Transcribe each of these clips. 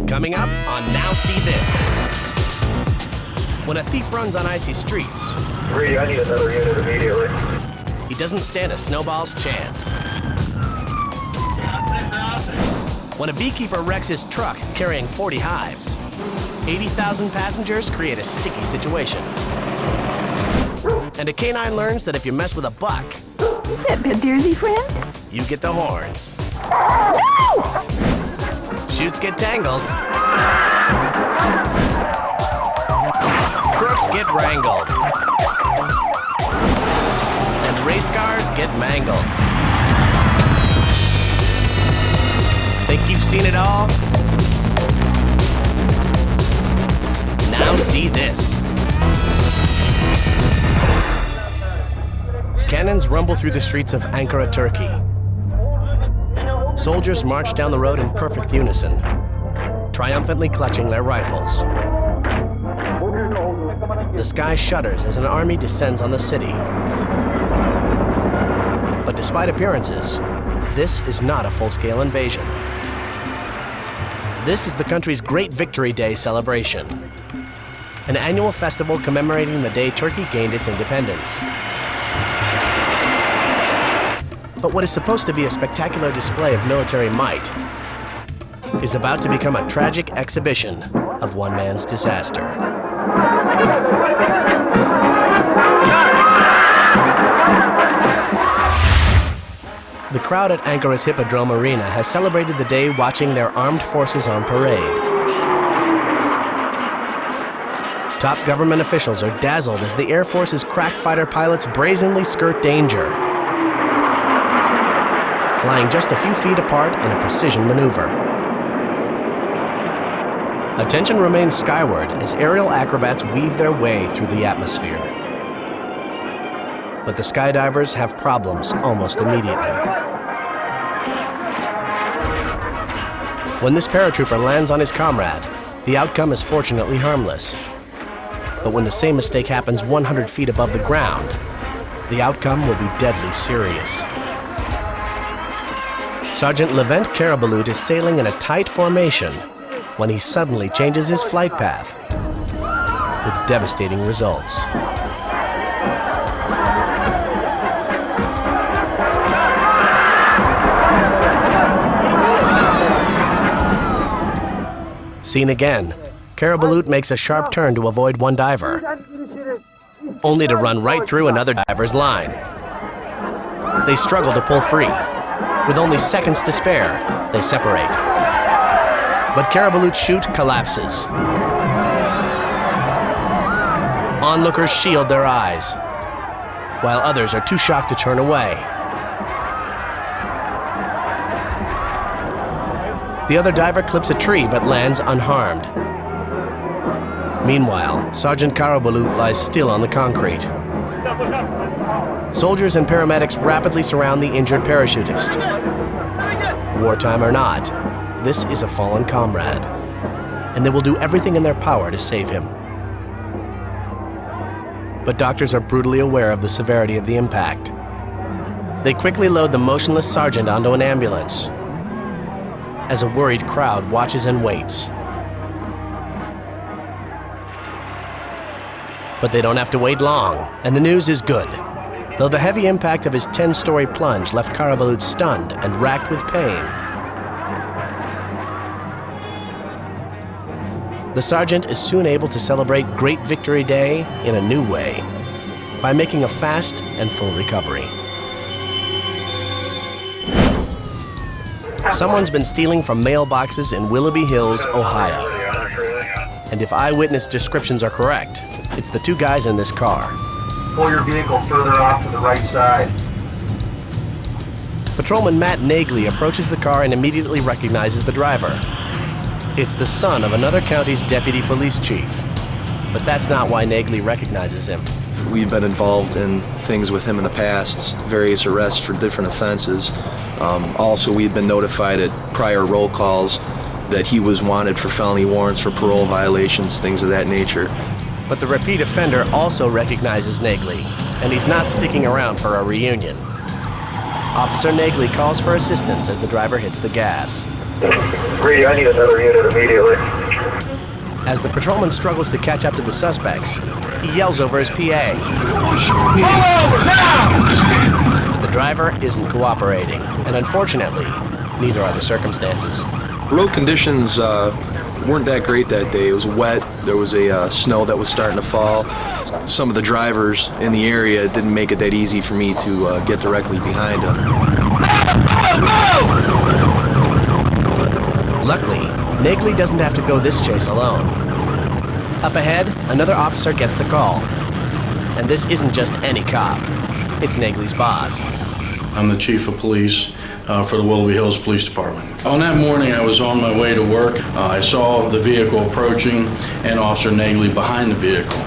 Coming up on Now See This. When a thief runs on icy streets, Reedy, I need another unit immediately. he doesn't stand a snowball's chance. When a beekeeper wrecks his truck carrying 40 hives, 80,000 passengers create a sticky situation. And a canine learns that if you mess with a buck, Is that bit Dearsy, friend? you get the horns. No! Chutes get tangled. Crooks get wrangled. And race cars get mangled. Think you've seen it all? Now see this. Cannons rumble through the streets of Ankara, Turkey. Soldiers march down the road in perfect unison, triumphantly clutching their rifles. The sky shudders as an army descends on the city. But despite appearances, this is not a full-scale invasion. This is the country's Great Victory Day celebration, an annual festival commemorating the day Turkey gained its independence. But what is supposed to be a spectacular display of military might is about to become a tragic exhibition of one man's disaster. The crowd at Ankara's Hippodrome Arena has celebrated the day watching their armed forces on parade. Top government officials are dazzled as the Air Force's crack fighter pilots brazenly skirt danger, flying just a few feet apart in a precision maneuver. Attention remains skyward as aerial acrobats weave their way through the atmosphere. But the skydivers have problems almost immediately. When this paratrooper lands on his comrade, the outcome is fortunately harmless. But when the same mistake happens 100 feet above the ground, the outcome will be deadly serious. Sergeant Levent Karabalut is sailing in a tight formation when he suddenly changes his flight path with devastating results. Seen again, Karabalut makes a sharp turn to avoid one diver, only to run right through another diver's line. They struggle to pull free. With only seconds to spare, they separate. But Karabalut's chute collapses. Onlookers shield their eyes, while others are too shocked to turn away. The other diver clips a tree but lands unharmed. Meanwhile, Sergeant Karabalut lies still on the concrete. Soldiers and paramedics rapidly surround the injured parachutist. Wartime or not, this is a fallen comrade, and they will do everything in their power to save him. But doctors are brutally aware of the severity of the impact. They quickly load the motionless sergeant onto an ambulance, as a worried crowd watches and waits. But they don't have to wait long, and the news is good. Though the heavy impact of his 10-story plunge left Karabalut stunned and racked with pain, the sergeant is soon able to celebrate Great Victory Day in a new way by making a fast and full recovery. Someone's been stealing from mailboxes in Willoughby Hills, Ohio. And if eyewitness descriptions are correct, it's the two guys in this car. Pull your vehicle further off to the right side. Patrolman Matt Nagley approaches the car and immediately recognizes the driver. It's the son of another county's deputy police chief. But that's not why Nagley recognizes him. We've been involved in things with him in the past, various arrests for different offenses. Also, we've been notified at prior roll calls that he was wanted for felony warrants for parole violations, things of that nature. But the repeat offender also recognizes Nagley, and he's not sticking around for a reunion. Officer Nagley calls for assistance as the driver hits the gas. Radio, I need another unit immediately. As the patrolman struggles to catch up to the suspects, he yells over his PA. The driver isn't cooperating, and unfortunately, neither are the circumstances. Road conditions weren't that great that day. It was wet. There was a snow that was starting to fall. Some of the drivers in the area didn't make it that easy for me to get directly behind them. Luckily, Nagley doesn't have to go this chase alone. Up ahead, another officer gets the call. And this isn't just any cop. It's Nagley's boss. I'm the chief of police for the Willoughby Hills Police Department. On that morning, I was on my way to work. I saw the vehicle approaching and Officer Nagley behind the vehicle.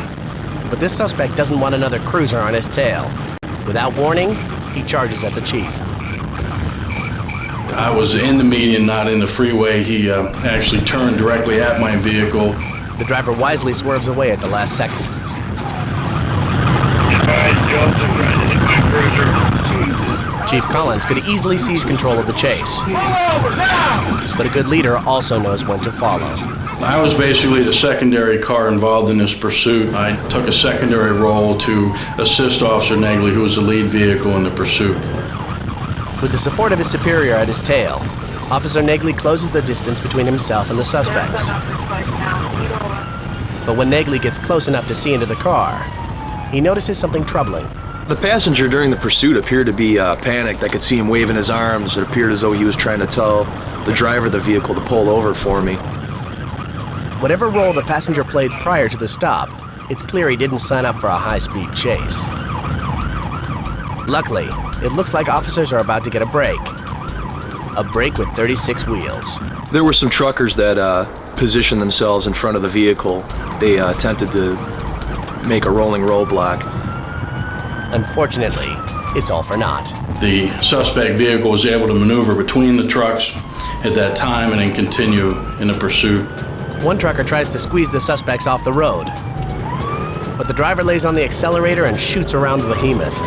But this suspect doesn't want another cruiser on his tail. Without warning, he charges at the chief. I was in the median, not in the freeway. He actually turned directly at my vehicle. The driver wisely swerves away at the last second. Chief Collins could easily seize control of the chase. But a good leader also knows when to follow. I was basically the secondary car involved in this pursuit. I took a secondary role to assist Officer Nagley, who was the lead vehicle in the pursuit. With the support of his superior at his tail, Officer Nagley closes the distance between himself and the suspects. But when Nagley gets close enough to see into the car, he notices something troubling. The passenger during the pursuit appeared to be panicked. I could see him waving his arms. It appeared as though he was trying to tell the driver of the vehicle to pull over for me. Whatever role the passenger played prior to the stop, it's clear he didn't sign up for a high-speed chase. Luckily, it looks like officers are about to get a break. A break with 36 wheels. There were some truckers that positioned themselves in front of the vehicle. They attempted to make a rolling roadblock. Unfortunately, it's all for naught. The suspect vehicle was able to maneuver between the trucks at that time and then continue in the pursuit. One trucker tries to squeeze the suspects off the road, but the driver lays on the accelerator and shoots around the behemoth.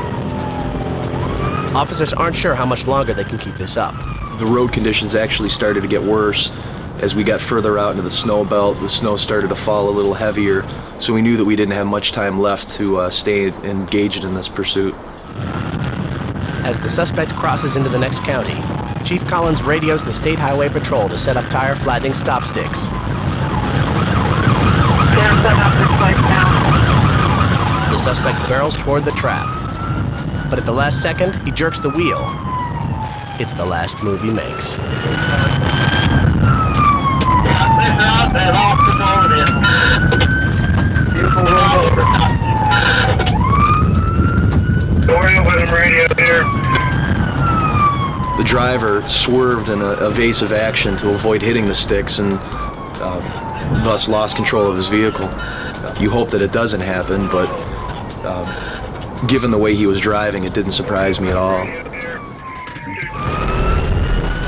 Officers aren't sure how much longer they can keep this up. The road conditions actually started to get worse. As we got further out into the snow belt, the snow started to fall a little heavier, so we knew that we didn't have much time left to stay engaged in this pursuit. As the suspect crosses into the next county, Chief Collins radios the State Highway Patrol to set up tire flattening stop sticks. The suspect barrels toward the trap, but at the last second, he jerks the wheel. It's the last move he makes. The driver swerved in an evasive action to avoid hitting the sticks and thus lost control of his vehicle. You hope that it doesn't happen, but given the way he was driving, it didn't surprise me at all.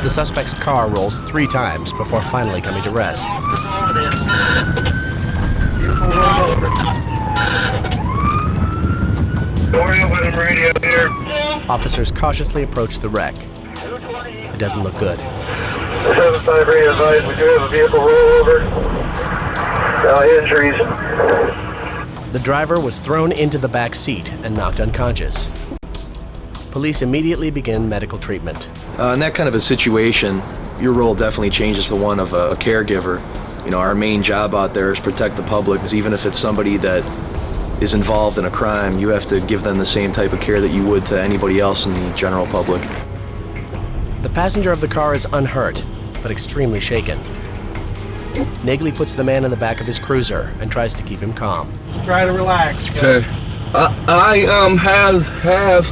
The suspect's car rolls 3 times before finally coming to rest. Officers cautiously approach the wreck. It doesn't look good. 753 advised, we do have a vehicle rollover. Injuries. The driver was thrown into the back seat and knocked unconscious. Police immediately begin medical treatment. In that kind of a situation, your role definitely changes to one of a caregiver. You know, our main job out there is protect the public, because even if it's somebody that is involved in a crime, you have to give them the same type of care that you would to anybody else in the general public. The passenger of the car is unhurt, but extremely shaken. Nagley puts the man in the back of his cruiser and tries to keep him calm. Try to relax. Okay. I have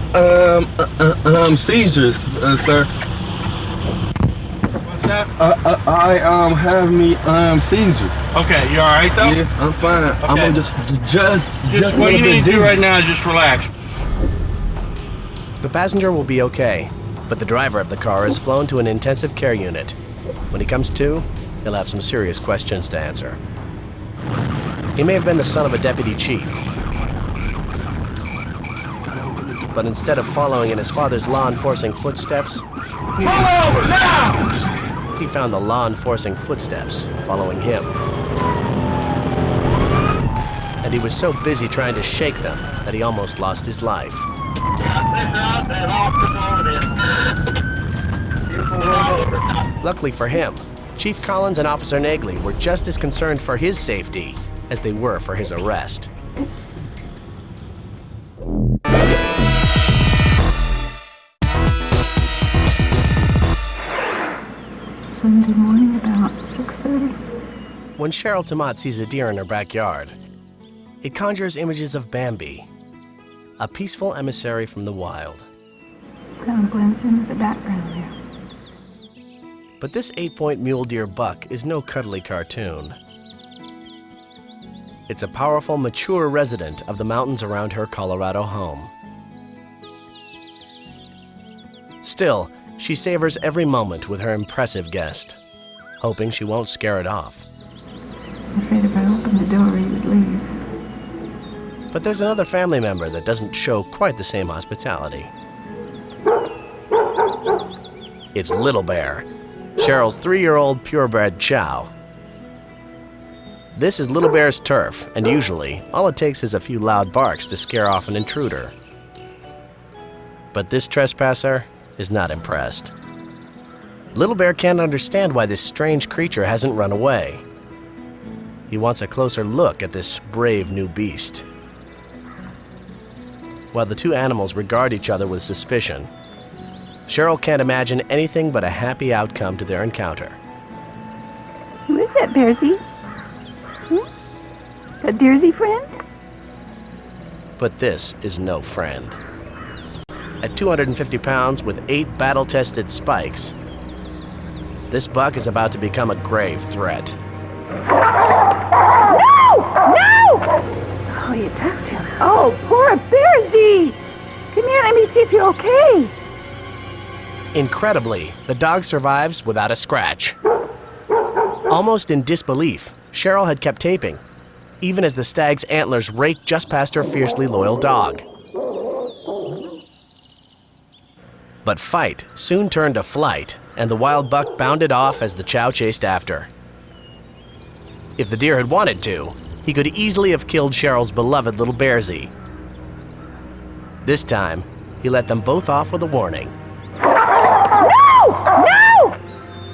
seizures, sir. What's that? I have seizures. Okay, you all right though? Yeah, I'm fine. Okay. I'm gonna just What you need to do right now is just relax. The passenger will be okay, but the driver of the car is flown to an intensive care unit. When he comes to, he'll have some serious questions to answer. He may have been the son of a deputy chief, but instead of following in his father's law-enforcing footsteps, he found the law-enforcing footsteps following him. And he was so busy trying to shake them that he almost lost his life. Luckily for him, Chief Collins and Officer Nagley were just as concerned for his safety as they were for his arrest. Sunday morning about 6:30. When Cheryl Tomat sees a deer in her backyard, it conjures images of Bambi, a peaceful emissary from the wild. Kind of blends into the background there. But this 8-point mule deer buck is no cuddly cartoon. It's a powerful, mature resident of the mountains around her Colorado home. Still, she savors every moment with her impressive guest, hoping she won't scare it off. I'm afraid if I opened the door, he would leave. But there's another family member that doesn't show quite the same hospitality. It's Little Bear, Cheryl's 3-year-old purebred chow. This is Little Bear's turf, and usually, all it takes is a few loud barks to scare off an intruder. But this trespasser is not impressed. Little Bear can't understand why this strange creature hasn't run away. He wants a closer look at this brave new beast. While the two animals regard each other with suspicion, Cheryl can't imagine anything but a happy outcome to their encounter. Who is that, Bearsy? That Deersy friend? But this is no friend. At 250 pounds with 8 battle-tested spikes, this buck is about to become a grave threat. No! No! Oh, you attacked him. Oh, poor Bearsy! Come here, let me see if you're okay. Incredibly, the dog survives without a scratch. Almost in disbelief, Cheryl had kept taping, even as the stag's antlers raked just past her fiercely loyal dog. But fight soon turned to flight, and the wild buck bounded off as the chow chased after. If the deer had wanted to, he could easily have killed Cheryl's beloved little Bearsy. This time, he let them both off with a warning. No! No!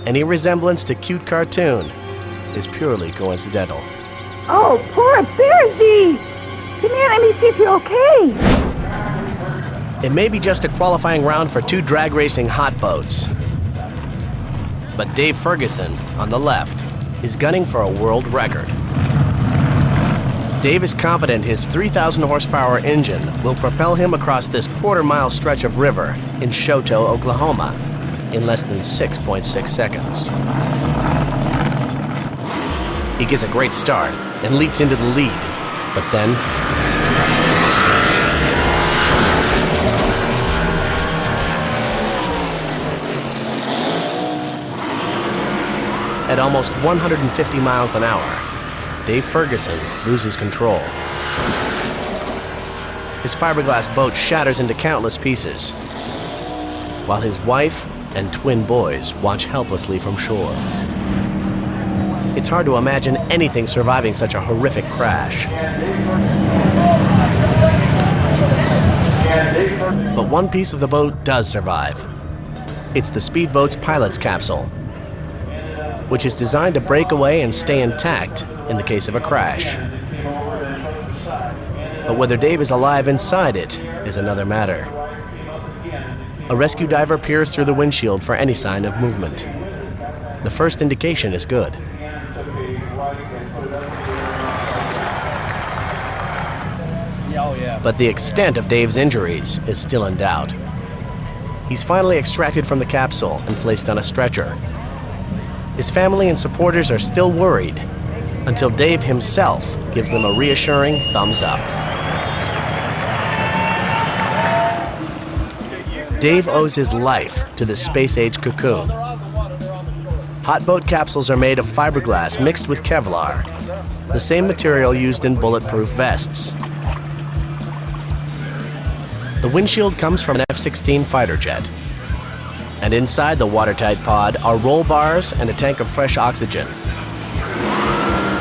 Any resemblance to cute cartoon is purely coincidental. Oh, poor Bearsy! Come here, let me see if you're okay. It may be just a qualifying round for 2 drag racing hot boats. But Dave Ferguson, on the left, is gunning for a world record. Dave is confident his 3,000 horsepower engine will propel him across this quarter-mile stretch of river in Choteau, Oklahoma, in less than 6.6 seconds. He gets a great start and leaps into the lead, but then at almost 150 miles an hour, Dave Ferguson loses control. His fiberglass boat shatters into countless pieces, while his wife and twin boys watch helplessly from shore. It's hard to imagine anything surviving such a horrific crash. But one piece of the boat does survive. It's the speedboat's pilot's capsule, which is designed to break away and stay intact in the case of a crash. But whether Dave is alive inside it is another matter. A rescue diver peers through the windshield for any sign of movement. The first indication is good. But the extent of Dave's injuries is still in doubt. He's finally extracted from the capsule and placed on a stretcher. His family and supporters are still worried until Dave himself gives them a reassuring thumbs up. Dave owes his life to this space-age cocoon. Hot boat capsules are made of fiberglass mixed with Kevlar, the same material used in bulletproof vests. The windshield comes from an F-16 fighter jet. And inside the watertight pod are roll bars and a tank of fresh oxygen.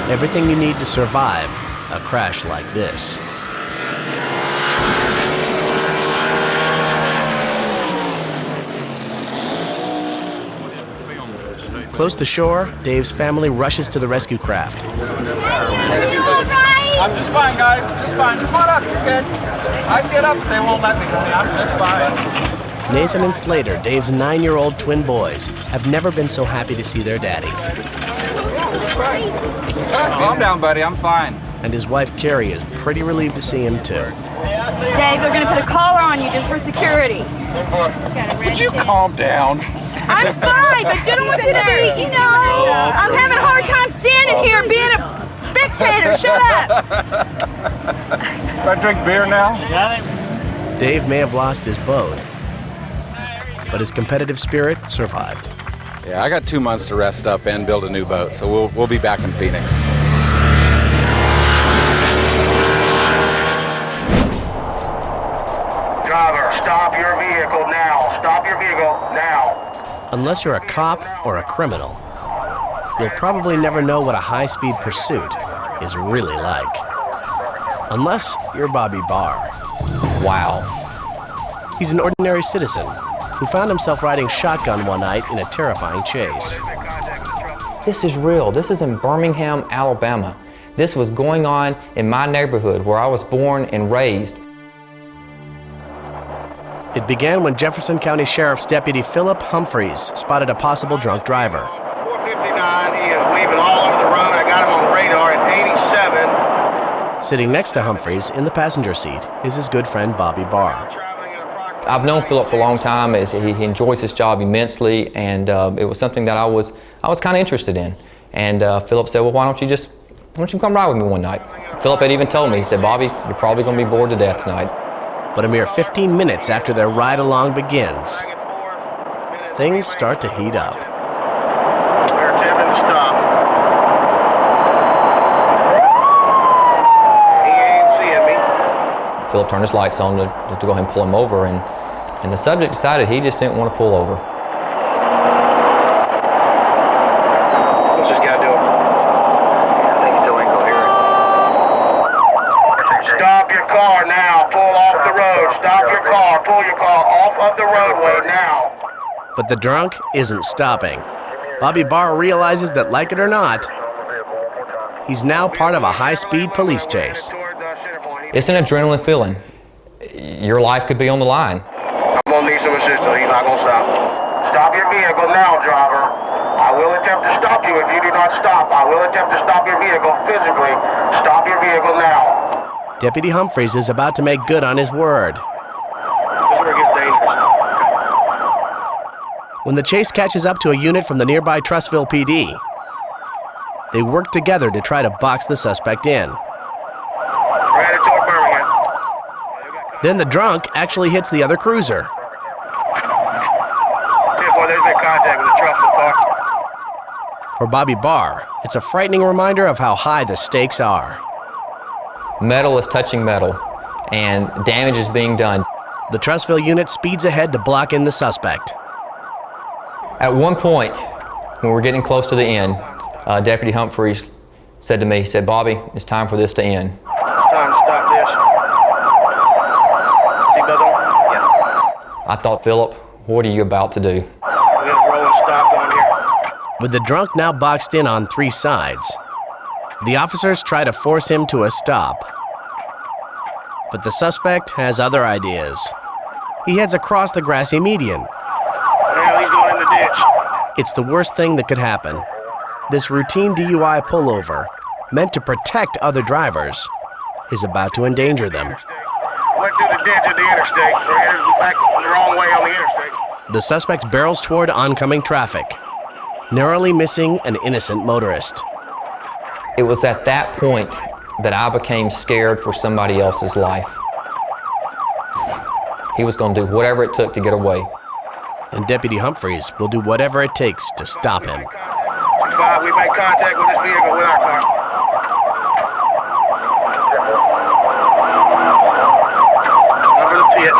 Everything you need to survive a crash like this. Close to shore, Dave's family rushes to the rescue craft. I'm just fine, guys. Just fine. Come on up. You're good. I can get up, but they won't let me. I'm just fine. Nathan and Slater, Dave's 9-year-old twin boys, have never been so happy to see their daddy. Calm down, buddy. I'm fine. And his wife, Carrie, is pretty relieved to see him, too. Dave, they're going to put a collar on you just for security. Would you calm down? I'm fine, but you don't want you to be, you know, I'm having a hard time standing here being a spectator. Shut up. Do I drink beer now? Dave may have lost his boat, but his competitive spirit survived. Yeah, I got 2 months to rest up and build a new boat, so we'll be back in Phoenix. Driver, stop your vehicle now. Stop your vehicle now. Unless you're a cop or a criminal, you'll probably never know what a high-speed pursuit is really like. Unless you're Bobby Barr. Wow. He's an ordinary citizen who found himself riding shotgun one night in a terrifying chase. This is real. This is in Birmingham, Alabama. This was going on in my neighborhood where I was born and raised. It began when Jefferson County Sheriff's Deputy Philip Humphreys spotted a possible drunk driver. 459, he is weaving all over the road. I got him on the radar at 87. Sitting next to Humphreys in the passenger seat is his good friend Bobby Barr. I've known Philip for a long time. He enjoys his job immensely, and it was something that I was kind of interested in. And Philip said, well, why don't you come ride with me one night? Philip had even told me, he said, Bobby, you're probably going to be bored to death tonight. But a mere 15 minutes after their ride along begins, things start to heat up. We're attempting to stop. He ain't seeing me. Philip turned his lights on to go ahead and pull him over, and the subject decided he just didn't want to pull over. What's this guy doing? I think he's so incoherent. Stop your car now. Pull off the road. Stop your car. Pull your car off of the roadway now. But the drunk isn't stopping. Bobby Barr realizes that, like it or not, he's now part of a high-speed police chase. It's an adrenaline feeling. Your life could be on the line. I'm gonna need some assistance. He's not gonna stop. Stop your vehicle now, driver. I will attempt to stop you if you do not stop. I will attempt to stop your vehicle physically. Stop your vehicle now. Deputy Humphreys is about to make good on his word. This is where it gets dangerous. When the chase catches up to a unit from the nearby Trussville PD, they work together to try to box the suspect in. Ready toward Birmingham. Then the drunk actually hits the other cruiser. Boy, there's been contact with the Trussville car. For Bobby Barr, it's a frightening reminder of how high the stakes are. Metal is touching metal, and damage is being done. The Trussville unit speeds ahead to block in the suspect. At one point, when we're getting close to the end, Deputy Humphreys said to me, he said, Bobby, it's time for this to end. It's time to stop this. Seatbelt on? Yes. I thought, Philip, what are you about to do? We're gonna roll and stop on here. With the drunk now boxed in on 3 sides, the officers try to force him to a stop. But the suspect has other ideas. He heads across the grassy median. Now he's going in the ditch. It's the worst thing that could happen. This routine DUI pullover, meant to protect other drivers, is about to endanger them. Went through the ditch at the interstate. We're headed back the wrong way on the interstate. The suspect barrels toward oncoming traffic, narrowly missing an innocent motorist. It was at that point that I became scared for somebody else's life. He was going to do whatever it took to get away. And Deputy Humphreys will do whatever it takes to stop him. 6-5, we make contact with this vehicle with our car. Over the pit.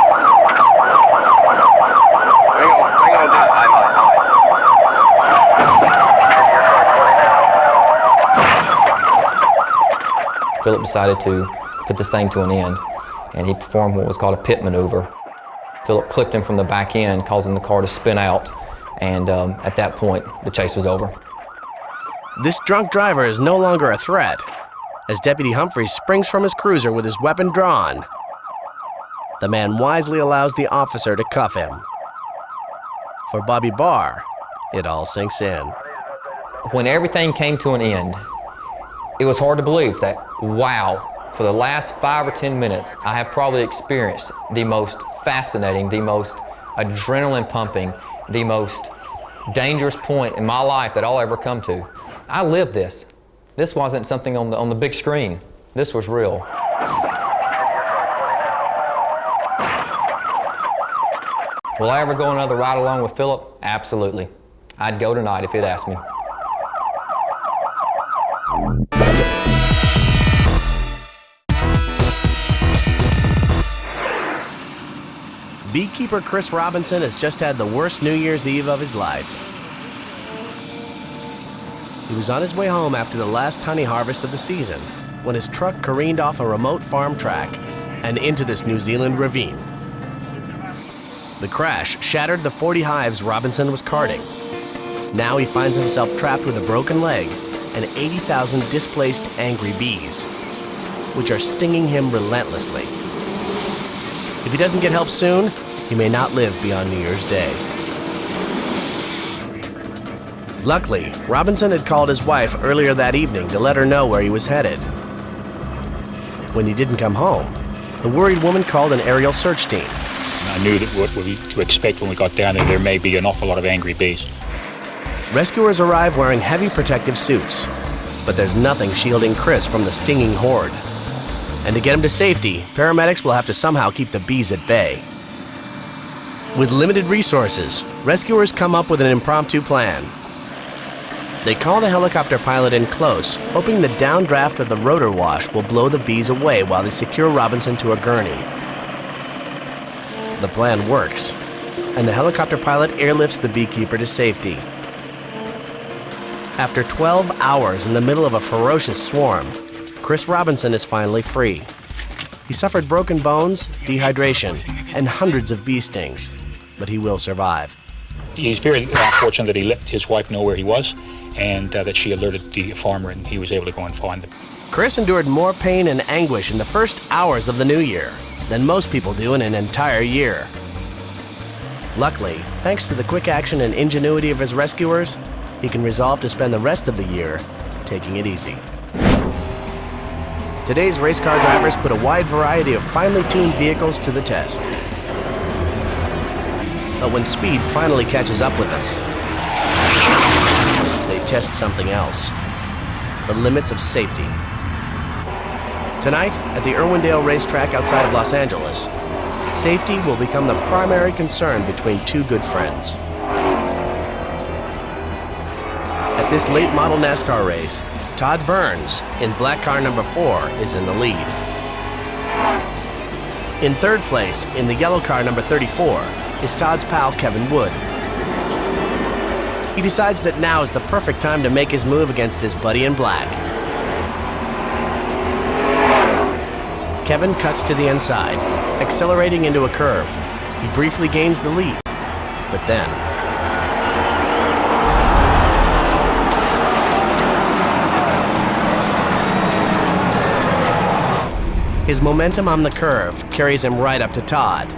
Hang on, dude. Philip decided to put this thing to an end, and he performed what was called a pit maneuver. Philip clipped him from the back end, causing the car to spin out, and at that point, the chase was over. This drunk driver is no longer a threat, as Deputy Humphreys springs from his cruiser with his weapon drawn. The man wisely allows the officer to cuff him. For Bobby Barr, it all sinks in. When everything came to an end, it was hard to believe that, wow, for the last 5 or 10 minutes, I have probably experienced the most fascinating, the most adrenaline pumping, the most dangerous point in my life that I'll ever come to. I lived this. This wasn't something on the big screen. This was real. Will I ever go another ride along with Philip? Absolutely. I'd go tonight if he'd asked me. Beekeeper Chris Robinson has just had the worst New Year's Eve of his life. He was on his way home after the last honey harvest of the season when his truck careened off a remote farm track and into this New Zealand ravine. The crash shattered the 40 hives Robinson was carting. Now he finds himself trapped with a broken leg and 80,000 displaced angry bees, which are stinging him relentlessly. If he doesn't get help soon, he may not live beyond New Year's Day. Luckily, Robinson had called his wife earlier that evening to let her know where he was headed. When he didn't come home, the worried woman called an aerial search team. I knew that what to expect when we got down there may be an awful lot of angry bees. Rescuers arrive wearing heavy protective suits, but there's nothing shielding Chris from the stinging horde. And to get him to safety, paramedics will have to somehow keep the bees at bay. With limited resources, rescuers come up with an impromptu plan. They call the helicopter pilot in close, hoping the downdraft of the rotor wash will blow the bees away while they secure Robinson to a gurney. The plan works, and the helicopter pilot airlifts the beekeeper to safety. After 12 hours in the middle of a ferocious swarm, Chris Robinson is finally free. He suffered broken bones, dehydration, and hundreds of bee stings, but he will survive. He's very fortunate that he let his wife know where he was and that she alerted the farmer and he was able to go and find them. Chris endured more pain and anguish in the first hours of the new year than most people do in an entire year. Luckily, thanks to the quick action and ingenuity of his rescuers, he can resolve to spend the rest of the year taking it easy. Today's race car drivers put a wide variety of finely tuned vehicles to the test. But when speed finally catches up with them, they test something else: the limits of safety. Tonight, at the Irwindale racetrack outside of Los Angeles, safety will become the primary concern between two good friends. At this late model NASCAR race, Todd Burns, in black car number 4, is in the lead. In third place, in the yellow car number 34, is Todd's pal Kevin Wood. He decides that now is the perfect time to make his move against his buddy in black. Kevin cuts to the inside, accelerating into a curve. He briefly gains the lead, but then his momentum on the curve carries him right up to Todd,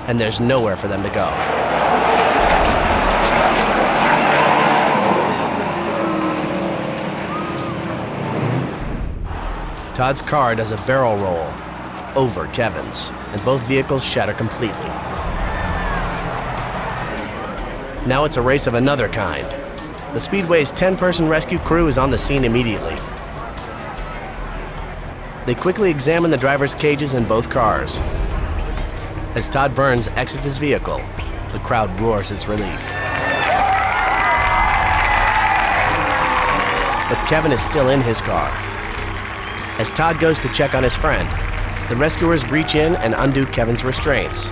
and there's nowhere for them to go. Todd's car does a barrel roll over Kevin's, and both vehicles shatter completely. Now it's a race of another kind. The Speedway's 10-person rescue crew is on the scene immediately. They quickly examine the driver's cages in both cars. As Todd Burns exits his vehicle, the crowd roars its relief. But Kevin is still in his car. As Todd goes to check on his friend, the rescuers reach in and undo Kevin's restraints.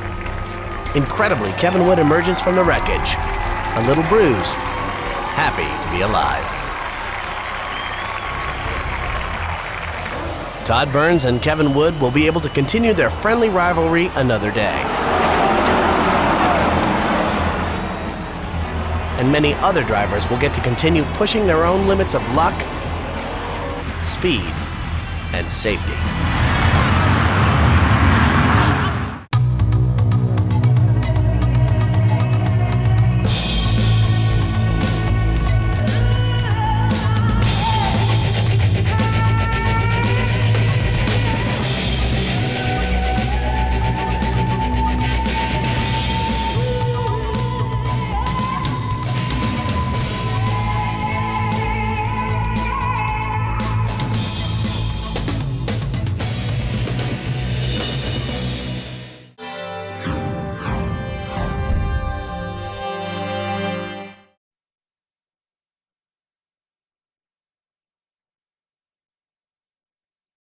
Incredibly, Kevin Wood emerges from the wreckage, a little bruised, happy to be alive. Todd Burns and Kevin Wood will be able to continue their friendly rivalry another day. And many other drivers will get to continue pushing their own limits of luck, speed, and safety.